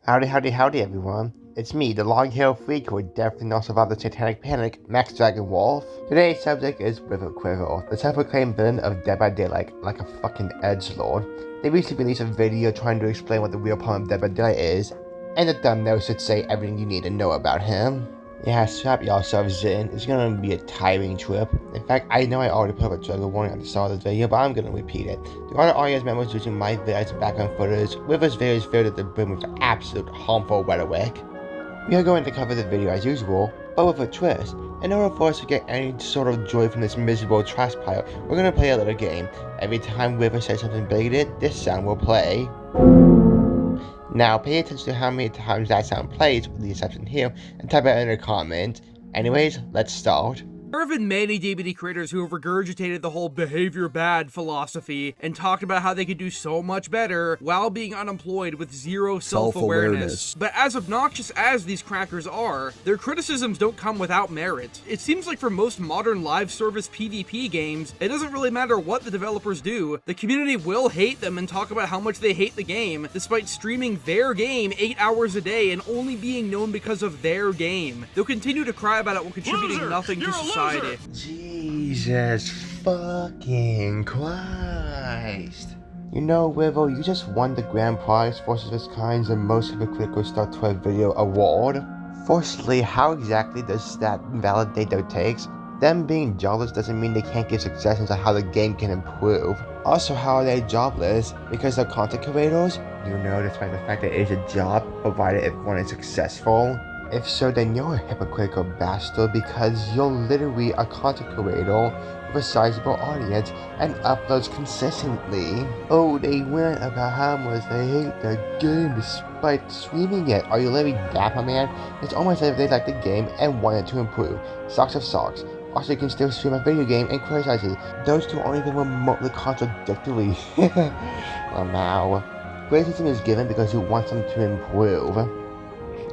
Howdy everyone. It's me, the long-haired freak who would definitely not survive the satanic panic, Max Dragon Wolf. Today's subject is RiverCiver, the self-proclaimed villain of Dead by Daylight, like a fucking edgelord. They recently released a video trying to explain what the real problem of Dead by Daylight is, and the thumbnail should say everything you need to know about him. Yeah, strap yourselves in, it's gonna be a tiring trip. In fact, I know I already put up a trigger warning at the start of the video, but I'm gonna repeat it. The other audience members using my video as background footage, River's video is filled at the brim with absolute harmful rhetoric. We are going to cover the video as usual, but with a twist. In order for us to get any sort of joy from this miserable trash pile, we're gonna play a little game. Every time River says something bigoted, this sound will play. Now pay attention to how many times that sound plays, with the exception here, and type it in the comment. Anyways, let's start. There have been many DVD creators who have regurgitated the whole behavior bad philosophy and talked about how they could do so much better while being unemployed with zero self-awareness. But as obnoxious as these crackers are, their criticisms don't come without merit. It seems like for most modern live service PvP games, it doesn't really matter what the developers do, the community will hate them and talk about how much they hate the game, despite streaming their game 8 hours a day and only being known because of their game. They'll continue to cry about it while contributing nothing to society. Jesus fucking Christ. You know, River, you just won the grand prize for this kind's and most hypocritical Star Trek video award. Firstly, how exactly does that validate their takes? Them being jobless doesn't mean they can't give suggestions on how the game can improve. Also, how are they jobless? Because they're content creators? You know, despite the fact that it is a job, provided if one is successful. If so, then you're a hypocritical bastard because you're literally a content creator with a sizable audience and uploads consistently. Oh, they went about how much they hate the game despite streaming it. Are you literally dapper, man? It's almost as if they like the game and want it to improve. Socks of socks. Also, you can still stream a video game and criticize it. Those two aren't even remotely contradictory. Well, now, criticism is given because you want them to improve.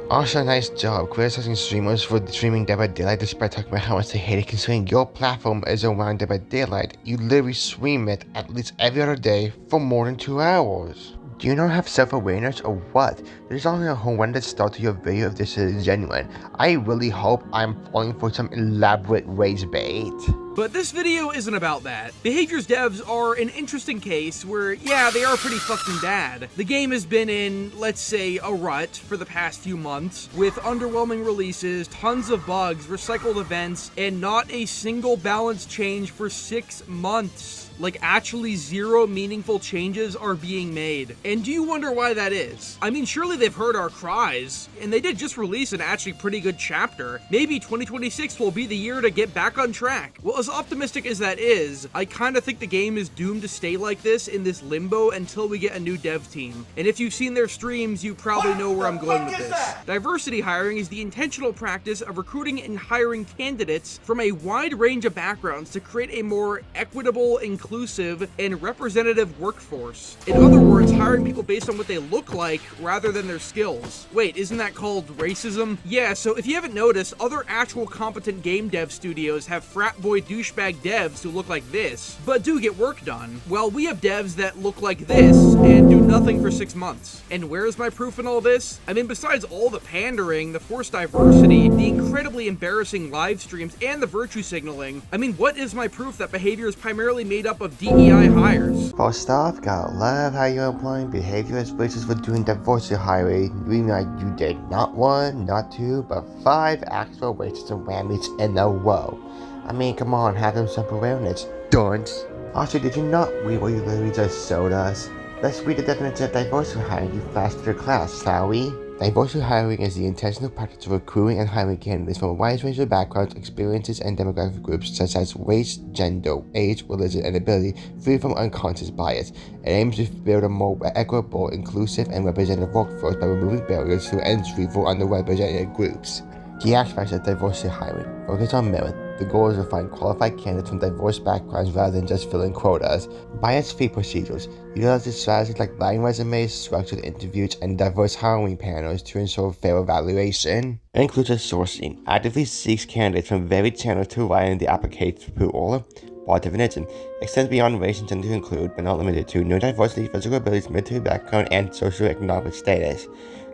Also, nice job criticizing streamers for streaming Dead by Daylight despite talking about how much they hate it, considering your platform is around Dead by Daylight. You literally stream it at least every other day for more than 2 hours. Do you not have self-awareness or what? There's only a horrendous start to your video if this is genuine. I really hope I'm falling for some elaborate raise bait. But this video isn't about that. Behavior's devs are an interesting case where, yeah, they are pretty fucking bad. The game has been in, let's say, a rut for the past few months, with underwhelming releases, tons of bugs, recycled events, and not a single balance change for 6 months. Like, actually zero meaningful changes are being made. And do you wonder why that is? I mean, surely they've heard our cries, and they did just release an actually pretty good chapter. Maybe 2026 will be the year to get back on track. Well, as optimistic as that is, I kinda think the game is doomed to stay like this in this limbo until we get a new dev team. And if you've seen their streams, you probably know where I'm going with this. Diversity hiring is the intentional practice of recruiting and hiring candidates from a wide range of backgrounds to create a more equitable, inclusive, and representative workforce. In other words, hiring people based on what they look like rather than their skills. Wait, isn't that called racism? Yeah, so if you haven't noticed, other actual competent game dev studios have frat boy douchebag devs who look like this, but do get work done. Well, we have devs that look like this and do nothing for 6 months. And where's my proof in all this? I mean, besides all the pandering, the forced diversity, the incredibly embarrassing live streams, and the virtue signaling, I mean, what is my proof that behavior is primarily made up of DEI hires? First off, gotta love how you're applying behaviorist basis for doing diversity hiring, meaning that you did not 1, not 2, but 5 actual racism whammies in a row. I mean, come on, have some self-awareness, dunce. Also, did you not read what you literally just showed us? Let's read the definition of diversity hiring, you faster class, shall we? Diversity hiring is the intentional practice of recruiting and hiring candidates from a wide range of backgrounds, experiences, and demographic groups such as race, gender, age, religion, and ability, free from unconscious bias. It aims to build a more equitable, inclusive, and representative workforce by removing barriers to entry for underrepresented groups. Key aspects of diversity hiring focus on merit. The goal is to find qualified candidates from diverse backgrounds rather than just filling quotas. Bias-free procedures utilizes strategies like line resumes, structured interviews, and diverse hiring panels to ensure fair evaluation. It includes sourcing, actively seeks candidates from varied channels to widen the application pool. Broad definition extends beyond race and gender to include, but not limited to, neurodiversity, physical abilities, military background, and socioeconomic status.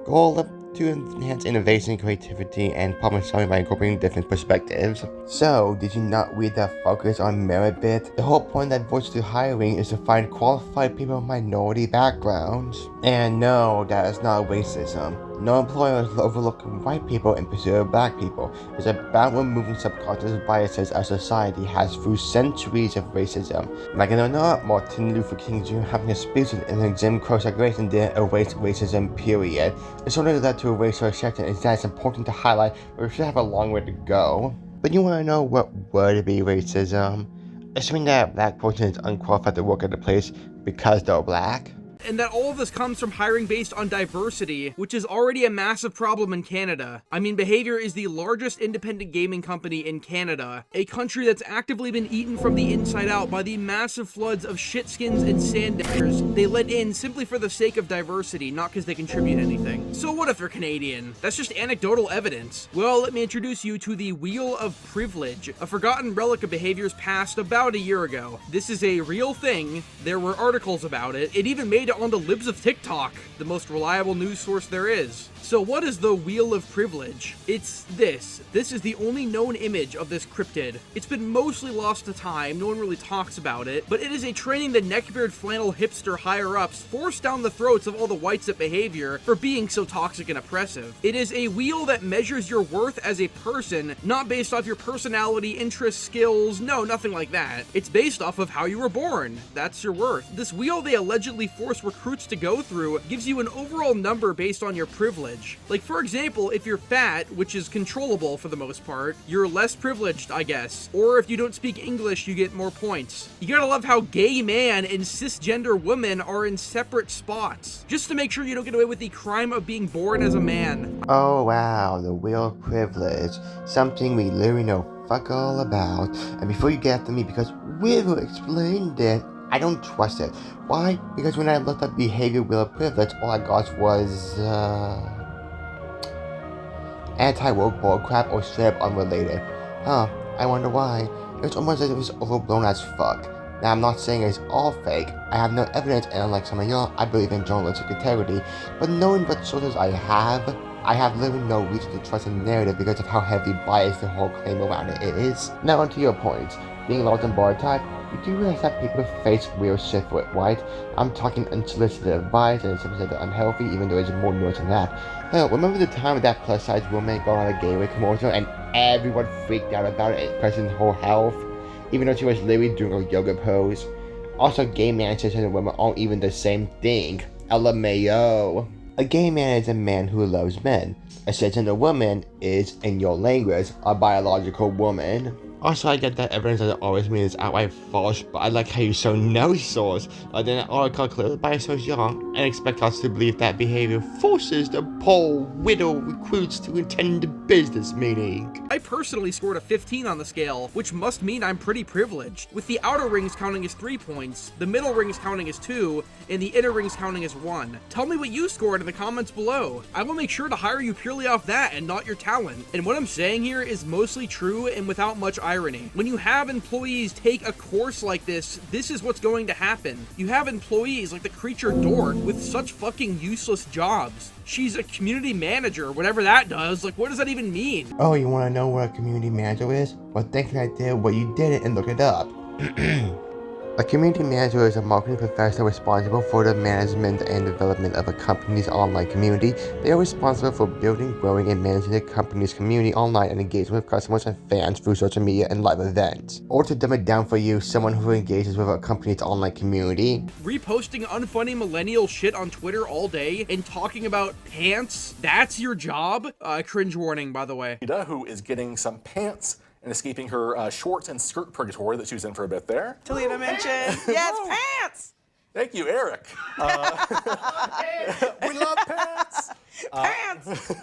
Goal of to enhance innovation, creativity, and problem solving by incorporating different perspectives. So, did you not read that focus on merit bit? The whole point of that voice to hiring is to find qualified people with minority backgrounds. And no, that is not racism. No employer is overlooking white people in pursuit of black people. It's about removing subconscious biases our society has through centuries of racism. Like it or not, Martin Luther King Jr. having a speech in the Jim Crow segregation didn't erase racism, period. It's only led to a racial exception, and that it's important to highlight, but we should have a long way to go. But you want to know what would be racism? Assuming that a black person is unqualified to work at a place because they're black? And that all of this comes from hiring based on diversity, which is already a massive problem in Canada. I mean, Behavior is the largest independent gaming company in Canada, a country that's actively been eaten from the inside out by the massive floods of shitskins and sanders they let in simply for the sake of diversity, not because they contribute anything. So what if they're Canadian? That's just anecdotal evidence. Well, let me introduce you to the Wheel of Privilege, a forgotten relic of Behavior's past about a year ago. This is a real thing. There were articles about it. It even made it on the libs of TikTok, the most reliable news source there is. So what is the Wheel of Privilege? It's this. This is the only known image of this cryptid. It's been mostly lost to time, no one really talks about it, but it is a training the neckbeard flannel hipster higher-ups force down the throats of all the whites at Behavior for being so toxic and oppressive. It is a wheel that measures your worth as a person, not based off your personality, interests, skills, no, nothing like that. It's based off of how you were born. That's your worth. This wheel they allegedly force recruits to go through gives you an overall number based on your privilege. Like, for example, if you're fat, which is controllable for the most part, you're less privileged, I guess. Or if you don't speak English, you get more points. You gotta love how gay man and cisgender woman are in separate spots, just to make sure you don't get away with the crime of being born as a man. Oh wow, the Wheel of Privilege. Something we literally know fuck all about. And before you get to me, because River explained it, I don't trust it. Why? Because when I looked up Behavior Wheel of Privilege, all I got was, anti-woke bullcrap or straight up unrelated. Huh, I wonder why. It's almost as if it's overblown as fuck. Now, I'm not saying it's all fake. I have no evidence, and unlike some of y'all, I believe in journalistic integrity. But knowing what sources I have literally no reason to trust the narrative because of how heavily biased the whole claim around it is. Now, onto your points. Being large and bar type, you do realize that people face real shit for it, right? I'm talking unsolicited advice and some said that unhealthy, even though there's more nuance than that. Hell, remember the time that plus-size woman got on a gateway commercial and everyone freaked out about it, questioning her health, even though she was literally doing a yoga pose? Also, gay man and cisgender women aren't even the same thing. LMAO. A gay man is a man who loves men. A cisgender woman is, in your language, a biological woman. Also, I get that evidence doesn't always mean it's outright false, but I like how you show no source, other than an article clearly by so young, and expect us to believe that Behavior forces the poor widow recruits to attend a business meeting. I personally scored a 15 on the scale, which must mean I'm pretty privileged, with the outer rings counting as 3 points, the middle rings counting as 2, and the inner rings counting as 1. Tell me what you scored in the comments below. I will make sure to hire you purely off that and not your talent. And what I'm saying here is mostly true and without much irony. When you have employees take a course like this is what's going to happen. You have employees like the creature Dork with such fucking useless jobs. She's a community manager, whatever that does. Like, what does that even mean? Oh, you want to know what a community manager is? Well, thinking I did what you did it and look it up. A community manager is a marketing professional responsible for the management and development of a company's online community. They are responsible for building, growing, and managing the company's community online and engaging with customers and fans through social media and live events. Or to dumb it down for you, someone who engages with a company's online community. Reposting unfunny millennial shit on Twitter all day and talking about pants? That's your job? Cringe warning, by the way. Who is getting some pants and escaping her shorts and skirt purgatory that she was in for a bit there. Talita mentioned, yes, pants! Thank you, Eric. We love pants! Pants!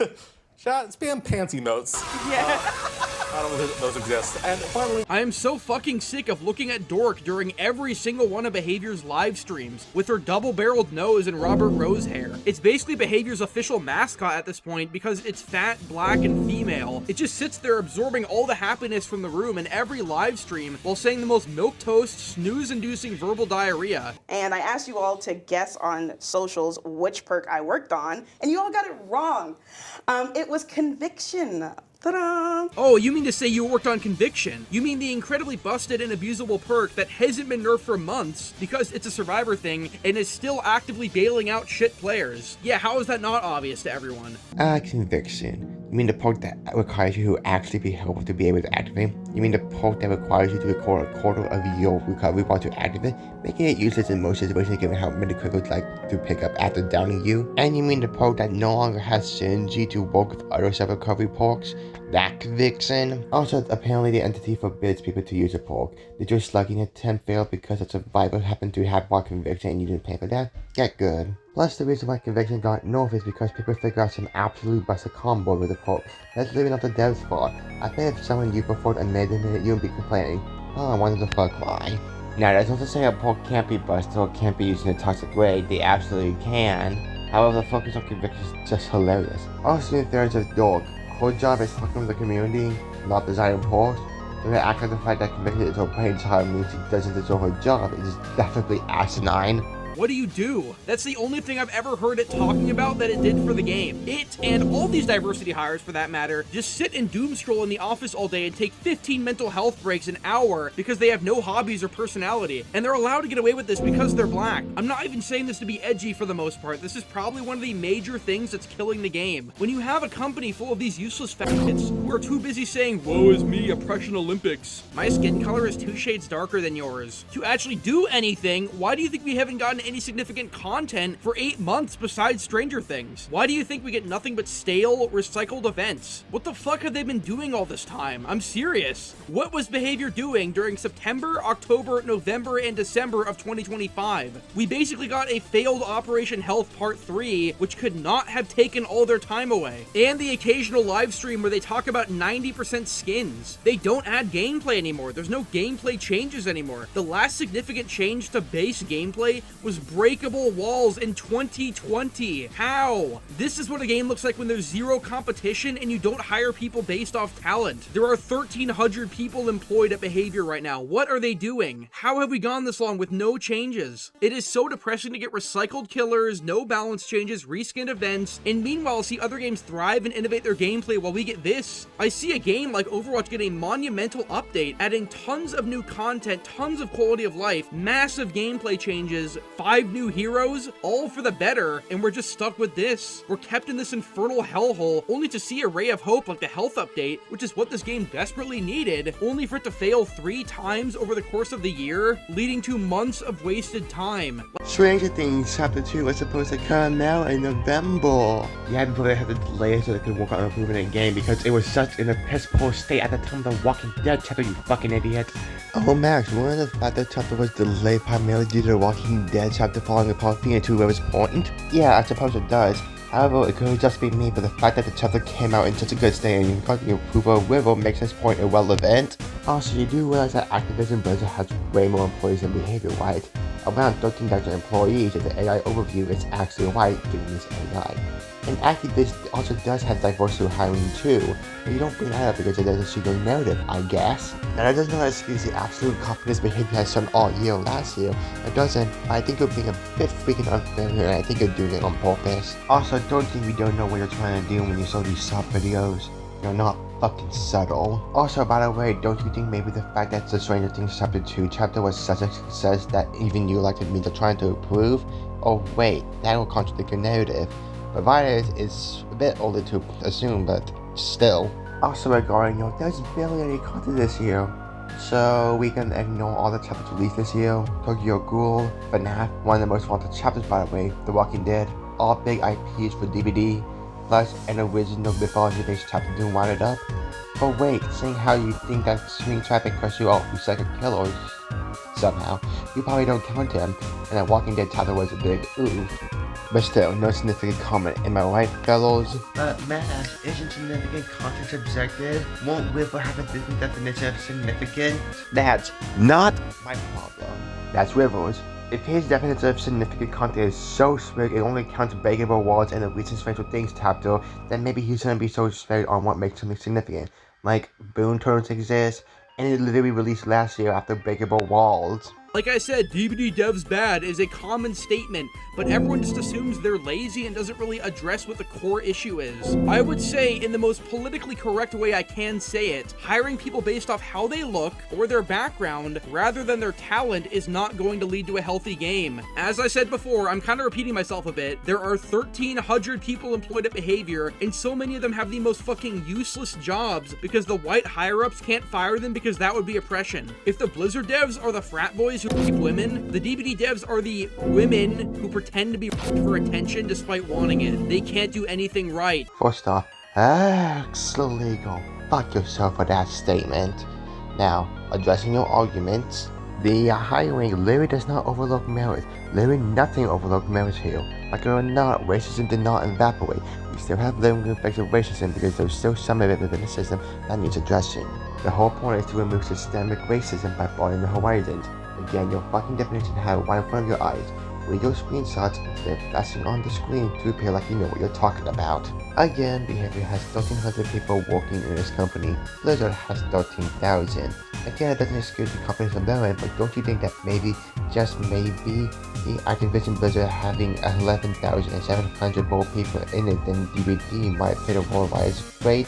Chat, spam pants emotes. Yeah. I don't know if those exist. And finally, I am so fucking sick of looking at Dork during every single one of Behavior's live streams with her double-barreled nose and Robert Rose hair. It's basically Behavior's official mascot at this point because it's fat, black, and female. It just sits there absorbing all the happiness from the room in every live stream while saying the most milquetoast, snooze-inducing verbal diarrhea. And I asked you all to guess on socials which perk I worked on, and you all got it wrong. It was conviction. Ta-da! Oh, you mean to say you worked on Conviction? You mean the incredibly busted and abusable perk that hasn't been nerfed for months because it's a survivor thing and is still actively bailing out shit players? Yeah, how is that not obvious to everyone? Conviction. You mean the perk that requires you to actually be helpful to be able to activate? You mean the perk that requires you to record a quarter of your recovery bar to activate, making it useless in most situations given how many criticals like to pick up after downing you? And you mean the perk that no longer has synergy to work with other self-recovery perks? That Vixen. Also, apparently the entity forbids people to use a perk. Did your slugging attempt fail because a survivor happened to have more conviction and you didn't pay for that? Get good. Plus, the reason why Conviction got nerfed is because people figured out some absolute busted combo with the perk. That's living up the devs fault. I bet if someone you performed a minute, you would be complaining. Oh, I wonder the fuck why. Now, that's not to say a perk can't be busted or can't be used in a toxic way. They absolutely can. However, the focus on Conviction is just hilarious. Also, in terms of Dork, her job is talking to the community, not designing perks. So the act of the fact that Conviction is her brain child means she doesn't deserve her job. It is definitely asinine. What do you do? That's the only thing I've ever heard it talking about that it did for the game. It, and all these diversity hires for that matter, just sit and doom scroll in the office all day and take 15 mental health breaks an hour because they have no hobbies or personality. And they're allowed to get away with this because they're black. I'm not even saying this to be edgy for the most part. This is probably one of the major things that's killing the game. When you have a company full of these useless faggots who are too busy saying, "Woe is me, oppression Olympics. My skin color is 2 shades darker than yours." To actually do anything, why do you think we haven't gotten any significant content for 8 months besides Stranger Things? Why do you think we get nothing but stale, recycled events? What the fuck have they been doing all this time? I'm serious. What was Behavior doing during September, October, November, and December of 2025? We basically got a failed Operation Health Part 3, which could not have taken all their time away. And the occasional live stream where they talk about 90% skins. They don't add gameplay anymore. There's no gameplay changes anymore. The last significant change to base gameplay was breakable walls in 2020. How? This is what a game looks like when there's zero competition and you don't hire people based off talent. There are 1,300 people employed at Behavior right now. What are they doing? How have we gone this long with no changes? It is so depressing to get recycled killers, no balance changes, reskinned events, and meanwhile see other games thrive and innovate their gameplay while we get this. I see a game like Overwatch get a monumental update, adding tons of new content, tons of quality of life, massive gameplay changes, 5 new heroes, all for the better, and we're just stuck with this. We're kept in this infernal hellhole, only to see a ray of hope like the health update, which is what this game desperately needed, only for it to fail 3 times over the course of the year, leading to months of wasted time. Stranger Things Chapter 2 was supposed to come out in November. Yeah, before they had to delay it so they could work on improving the game because it was such in a piss poor state at the time of the Walking Dead chapter, you fucking idiot. Oh Max, one of the fact that chapter was delayed primarily due to the Walking Dead chapter falling apart being too important? Yeah, I suppose it does. However, it could just be me, but the fact that the chapter came out in such a good state and got the approval of River makes this point irrelevant. Also, you do realize that Activision Blizzard has way more employees than Behavior, right? Around 13,000 employees, and the AI overview is actually right given this AI. And Activision also does have diversity hiring too, but you don't bring that up because it doesn't suit your narrative, I guess. Now that does not excuse the absolute competence Behavior has shown all year last year. It doesn't, but I think you're being a bit freaking unfair here, and I think you're doing it on purpose. Also, don't think we don't know what you're trying to do when you saw these sub videos. You're not fucking subtle. Also, by the way, don't you think maybe the fact that the Stranger Things Chapter 2 chapter was such a success that even you like it means they're trying to improve? Oh wait, that will contradict your narrative. Provided it's a bit older to assume, but still. Also regarding there's barely any content this year, so we can ignore all the chapters released this year. Tokyo Ghoul, FNAF, one of the most wanted chapters by the way, The Walking Dead, all big IPs for DVD, plus an original mythology-based chapter to wind it up. But wait, seeing how you think that screen trapping crush you off recycled killers, somehow. You probably don't count him, and that Walking Dead title was a big oof. But still, no significant comment. Am I right, fellows? Matt, isn't significant content subjective? Won't River have a different definition of significant? That's not my problem. That's River's. If his definition of significant content is so strict it only counts breakable walls and the recent special things chapter, then maybe he shouldn't be so strict on what makes something significant. Like, Boon Turns exist, and it literally released last year after breakable walls. Like I said, DVD devs bad is a common statement, but everyone just assumes they're lazy and doesn't really address what the core issue is. I would say, in the most politically correct way I can say it, hiring people based off how they look or their background rather than their talent is not going to lead to a healthy game. As I said before, I'm kind of repeating myself a bit, there are 1,300 people employed at Behavior, and so many of them have the most fucking useless jobs because the white higher-ups can't fire them because that would be oppression. If the Blizzard devs are the frat boys who rape women, the DVD devs are the women who pretend to be for attention despite wanting it. They can't do anything right. First off, that's illegal. Fuck yourself for that statement. Now, addressing your arguments, the hiring literally does not overlook merit. Literally nothing overlooked merit here. Like it or not, racism did not evaporate. We still have lingering effects of racism because there's still some of it within the system that needs addressing. The whole point is to remove systemic racism by broadening the horizons. Again, your fucking definition have it right in front of your eyes. Read your screenshots instead of flashing on the screen to appear like you know what you're talking about. Again, Behavior has 1,300 people working in this company. Blizzard has 13,000. Again, it doesn't excuse the companies on their end, but don't you think that maybe, just maybe, the Activision Blizzard having 11,700 more people in it than DVD might play the role as great?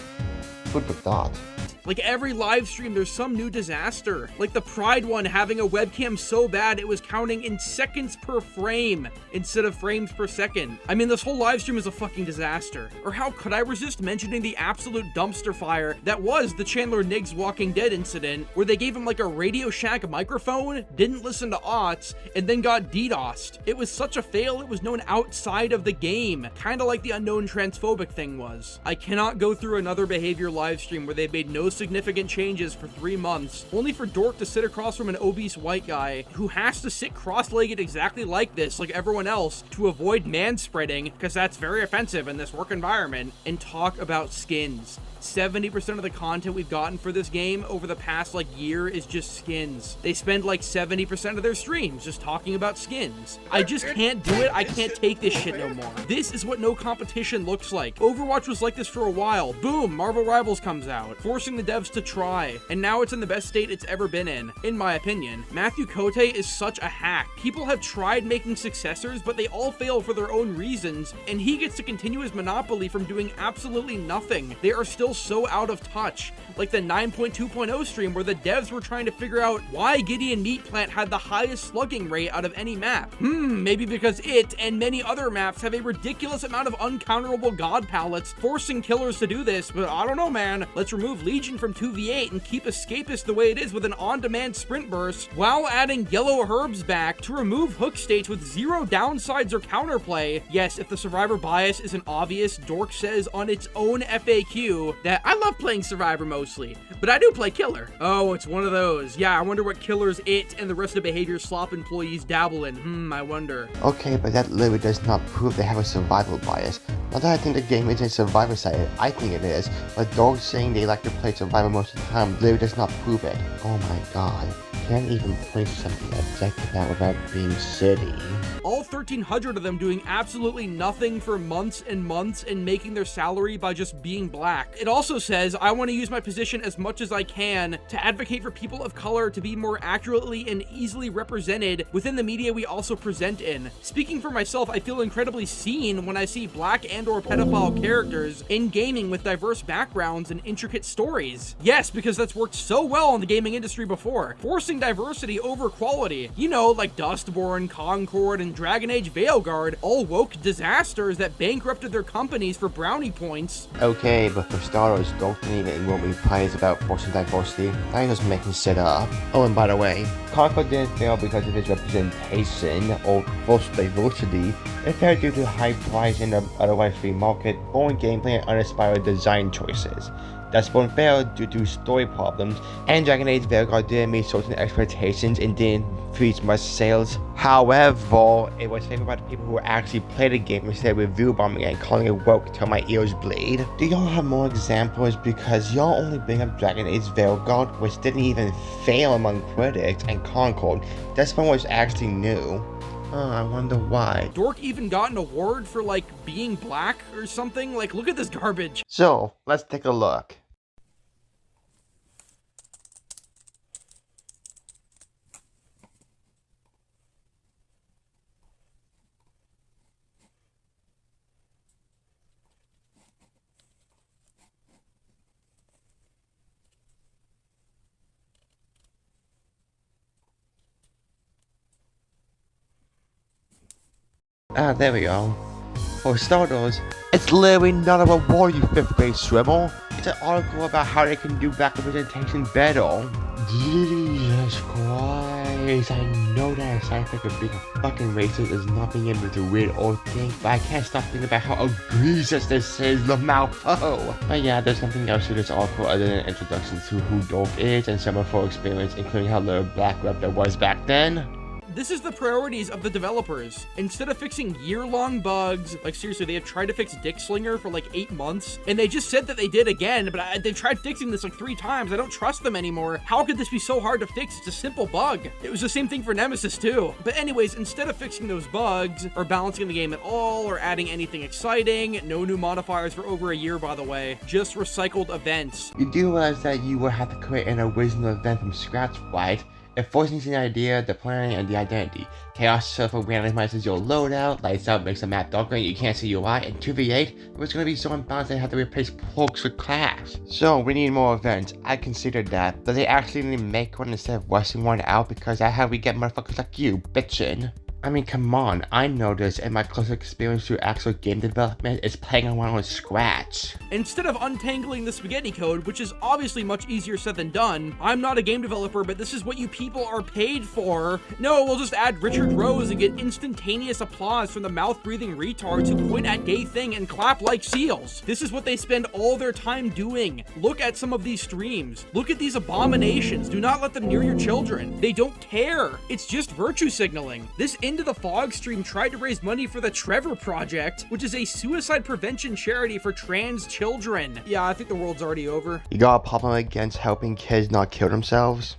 Food for thought. Like every live stream, there's some new disaster. Like the Pride one having a webcam so bad it was counting in seconds per frame instead of frames per second. I mean, this whole live stream is a fucking disaster. Or how could I resist mentioning the absolute dumpster fire that was the Chandler Niggs Walking Dead incident, where they gave him like a Radio Shack microphone, didn't listen to aughts, and then got DDoSed. It was such a fail, it was known outside of the game, kinda like the unknown transphobic thing was. I cannot go through another Behavior live stream where they've made no significant changes for 3 months, only for Dork to sit across from an obese white guy who has to sit cross-legged exactly like this, like everyone else, to avoid manspreading, because that's very offensive in this work environment, and talk about skins. 70% of the content we've gotten for this game over the past year is just skins. They spend 70% of their streams just talking about skins. I just can't do it. I can't take this shit no more. This is what no competition looks like. Overwatch was like this for a while. Boom, Marvel Rivals comes out, forcing the devs to try, and now it's in the best state it's ever been in my opinion. Matthew Cote is such a hack. People have tried making successors, but they all fail for their own reasons, and he gets to continue his monopoly from doing absolutely nothing. They are still so out of touch, like the 9.2.0 stream where the devs were trying to figure out why Gideon Meat Plant had the highest slugging rate out of any map. Maybe because it and many other maps have a ridiculous amount of uncounterable god palettes, forcing killers to do this, but I don't know, man. Let's remove Legion from 2v8 and keep Escapist the way it is with an on-demand sprint burst, while adding yellow herbs back to remove hook states with zero downsides or counterplay. Yes, if the survivor bias isn't obvious, Dork says on its own FAQ that I love playing Survivor mostly, but I do play Killer. Oh, it's one of those. Yeah, I wonder what Killers it and the rest of Behavior slop employees dabble in. I wonder. Okay, but that literally does not prove they have a survival bias. Not that I think the game isn't survivor sided, I think it is, but Dork saying they like to play Survivor most of the time literally does not prove it. Oh my god. Can't even point to something objective out without being shitty. All 1,300 of them doing absolutely nothing for months and months and making their salary by just being black. It also says, I want to use my position as much as I can to advocate for people of color to be more accurately and easily represented within the media we also present in. Speaking for myself, I feel incredibly seen when I see black and or pedophile characters in gaming with diverse backgrounds and intricate stories. Yes, because that's worked so well in the gaming industry before. Forcing diversity over quality. You know, like Dustborn, Concord, and Dragon Age Veilguard, all woke disasters that bankrupted their companies for brownie points. Okay, but for starters, don't think it won't be praised about forcing diversity. I just making shit up. Oh, and by the way, Concord didn't fail because of its representation or false diversity. It failed due to high price in the otherwise free market, boring gameplay, and uninspired design choices. Despawn failed due to story problems, and Dragon Age Veilguard didn't meet certain expectations and didn't reach much sales. However, it was favored by the people who actually played the game instead of review bombing and calling it woke till my ears bleed. Do y'all have more examples? Because y'all only bring up Dragon Age Veilguard, which didn't even fail among critics, and Concord. Despawn was actually new. I wonder why. Dork even got an award for, like, being black or something? Like, look at this garbage. So, let's take a look. There we go. For starters, it's literally not a reward, you 5th grade swivel. It's an article about how they can do black representation better. Jesus Christ, I know that a side effect of being a fucking racist is not being able to read or think, but I can't stop thinking about how egregious this is, LaMalfoe. But yeah, there's nothing else to this article other than an introduction to who Dork is and some of her experience, including how little black rep there was back then. This is the priorities of the developers. Instead of fixing year-long bugs, like seriously, they have tried to fix Dick Slinger for like 8 months, and they just said that they did again, but they've tried fixing this like 3 times. I don't trust them anymore. How could this be so hard to fix? It's a simple bug. It was the same thing for Nemesis too. But anyways, instead of fixing those bugs, or balancing the game at all, or adding anything exciting, no new modifiers for over a year, by the way, just recycled events. You do realize that you will have to create an original event from scratch, right? It forces the idea, the planning, and the identity. Chaos Surfer randomizes your loadout, lights out makes the map darker and you can't see UI, and 2v8, it was going to be so unbalanced they had to replace perks with class. So, we need more events. I considered that, but they actually need to make one instead of rushing one out because that's how we get motherfuckers like you, bitchin'. I mean, come on, I know this, and my closer experience through actual game development is playing around with Scratch. Instead of untangling the spaghetti code, which is obviously much easier said than done, I'm not a game developer, but this is what you people are paid for. No, we'll just add Richard Rose and get instantaneous applause from the mouth-breathing retards who point at gay thing and clap like seals. This is what they spend all their time doing. Look at some of these streams. Look at these abominations. Do not let them near your children. They don't care. It's just virtue signaling. This Into the Fog stream tried to raise money for the Trevor Project, which is a suicide prevention charity for trans children. Yeah, I think the world's already over. You got a problem against helping kids not kill themselves?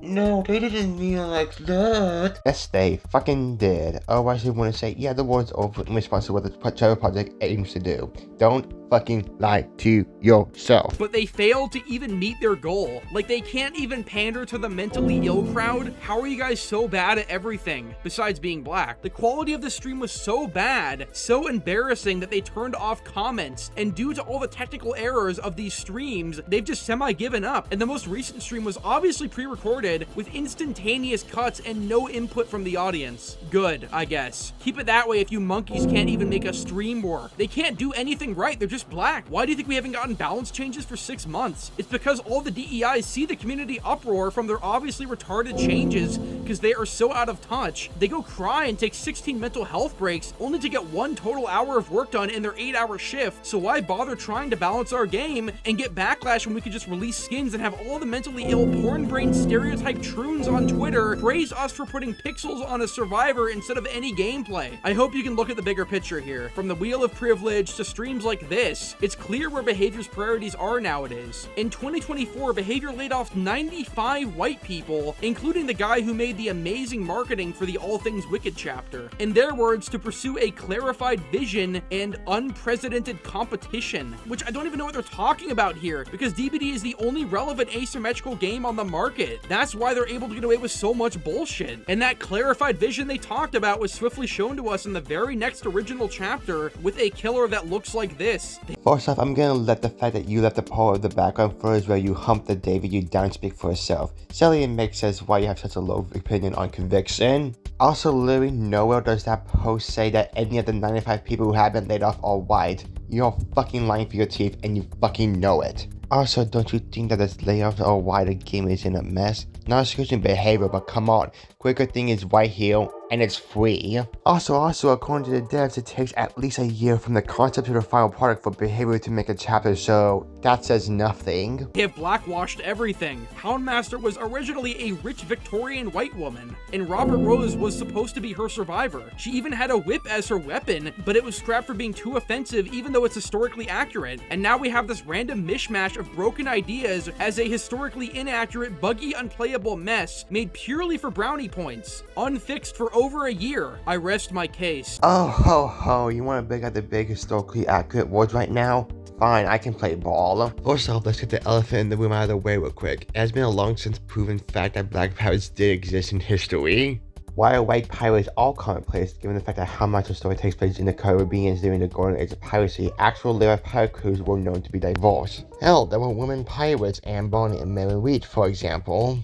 No, they didn't mean it like that. Yes, they fucking did. Otherwise, they wouldn't say, yeah, the world's over in response to what the Trevor Project aims to do. Don't fucking lie to yourself. But they failed to even meet their goal. Like, they can't even pander to the mentally ill crowd. How are you guys so bad at everything besides being black? The quality of the stream was so bad, so embarrassing that they turned off comments. And due to all the technical errors of these streams, they've just semi-given up. And the most recent stream was obviously pre-recorded with instantaneous cuts and no input from the audience. Good, I guess. Keep it that way if you monkeys can't even make a stream work. They can't do anything right. They're just black. Why do you think we haven't gotten balance changes for 6 months? It's because all the DEIs see the community uproar from their obviously retarded changes because they are so out of touch. They go cry and take 16 mental health breaks only to get 1 total hour of work done in their 8-hour shift. So why bother trying to balance our game and get backlash when we could just release skins and have all the mentally ill porn-brained stereotype troons on Twitter praise us for putting pixels on a survivor instead of any gameplay? I hope you can look at the bigger picture here. From the Wheel of Privilege to streams like this, it's clear where Behavior's priorities are nowadays. In 2024, Behavior laid off 95 white people, including the guy who made the amazing marketing for the All Things Wicked chapter. In their words, to pursue a clarified vision and unprecedented competition, which I don't even know what they're talking about here, because DBD is the only relevant asymmetrical game on the market. That's why they're able to get away with so much bullshit. And that clarified vision they talked about was swiftly shown to us in the very next original chapter with a killer that looks like this. First off, I'm gonna let the fact that you left a part of the background first where you hump the David you down speak for itself. Sadly, it makes sense why you have such a low opinion on conviction. Also, literally nowhere does that post say that any of the 95 people who have been laid off are white. You're fucking lying for your teeth and you fucking know it. Also, don't you think that this layoffs are why the game is in a mess? Not excusing Behavior, but come on. Quicker thing is right here. and it's free. Also, according to the devs, it takes at least a year from the concept to the final product for behavior to make a chapter, so that says nothing. They have blackwashed everything. Houndmaster was originally a rich Victorian white woman, and Robert Rose was supposed to be her survivor. She even had a whip as her weapon, but it was scrapped for being too offensive even though it's historically accurate. And now we have this random mishmash of broken ideas as a historically inaccurate, buggy, unplayable mess made purely for brownie points, unfixed for over a year. I rest my case. Oh ho ho, you want to bring out the big historically accurate words right now? Fine, I can play ball. First off, let's get the elephant in the room out of the way real quick. It has been a long since proven fact that black pirates did exist in history. Why are white pirates all commonplace, given the fact that how much the story takes place in the Caribbean during the golden age of piracy? Actual live pirate crews were known to be diverse. Hell, there were women pirates, Anne Bonny and Mary Read, for example.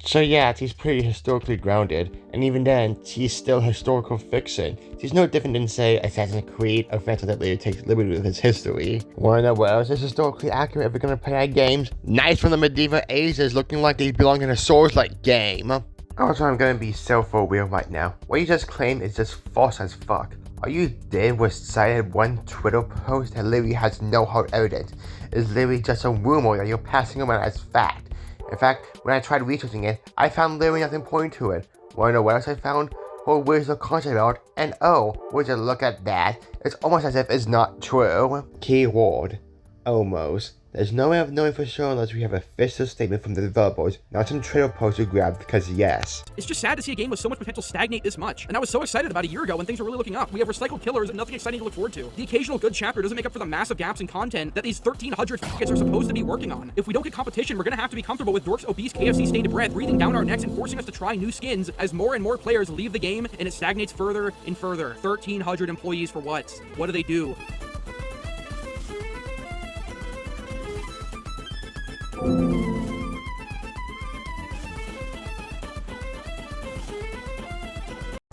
So yeah, she's pretty historically grounded, and even then, she's still historical fiction. She's no different than, say, Assassin's Creed, a franchise that later takes liberty with its history. Wanna know what else is historically accurate if we're gonna play our games? Knights from the medieval ages looking like they belong in a Souls-like game. Also, I'm gonna be so for real right now. What you just claimed is just false as fuck. Are you dead with cited one Twitter post that literally has no hard evidence? It's literally just a rumor that you're passing around as fact. In fact, when I tried researching it, I found literally nothing pointing to it. Wanna know what else I found? Or where's the concept about? And oh, would you look at that? It's almost as if it's not true. Keyword. Almost. There's no way of knowing for sure unless we have an official statement from the developers, not some Twitter post to grab because yes. It's just sad to see a game with so much potential stagnate this much. And I was so excited about a year ago when things were really looking up. We have recycled killers and nothing exciting to look forward to. The occasional good chapter doesn't make up for the massive gaps in content that these 1,300 f***ers are supposed to be working on. If we don't get competition, we're gonna have to be comfortable with Dork's obese KFC stained breath breathing down our necks and forcing us to try new skins as more and more players leave the game and it stagnates further and further. 1,300 employees for what? What do they do?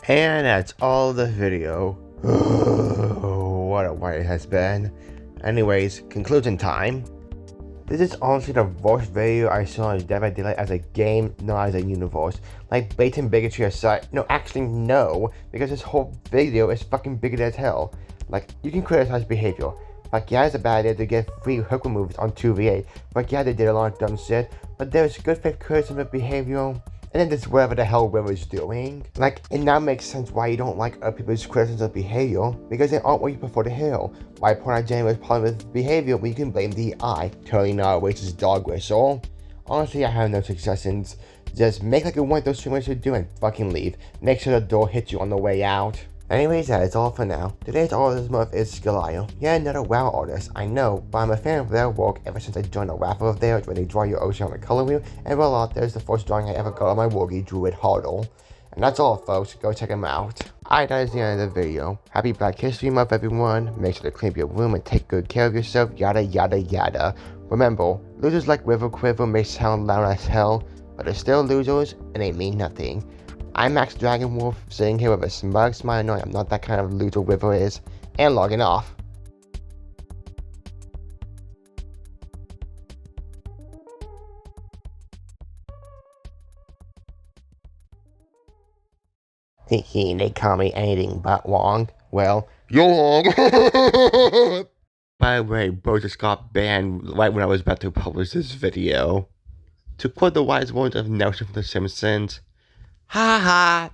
And that's all the video. What a while it has been. Anyways, conclusion time. This is honestly the worst video I saw on Dead by Daylight as a game, not as a universe. Like, blatant bigotry aside, no, actually no, because this whole video is fucking bigoted as hell. Like, you can criticize behavior. Like, yeah, it's a bad idea to get free hook removals on 2v8. Like, yeah, they did a lot of dumb shit, but there's good faith criticism of behavior. And then there's whatever the hell River's doing. Like, it now makes sense why you don't like other people's criticisms of behavior, because they aren't what you prefer to hear. Why point out January's problem with behavior when you can blame the eye, totally not a racist dog whistle. Honestly, I have no suggestions. Just make like you want those streamers to do and fucking leave. Make sure the door hits you on the way out. Anyways, that is all for now. Today's artist this month is Gallo. Yeah, another WoW artist, I know, but I'm a fan of their work ever since I joined a raffle of theirs where they draw your ocean on the color wheel, and voila, there's the first drawing I ever got on my Wargy Druid Hardle. And that's all folks, go check them out. Alright, that is the end of the video. Happy Black History Month everyone, make sure to clean up your room and take good care of yourself, yada yada yada. Remember, losers like RiverCiver may sound loud as hell, but they're still losers and they mean nothing. I'm Max Dragonwolf, sitting here with a smug smile knowing I'm not that kind of loser River is, and logging off. Hehe, they call me anything but wrong. Well, you're wrong! By the way, bro just got banned right when I was about to publish this video. To quote the wise words of Nelson from The Simpsons, ha ha!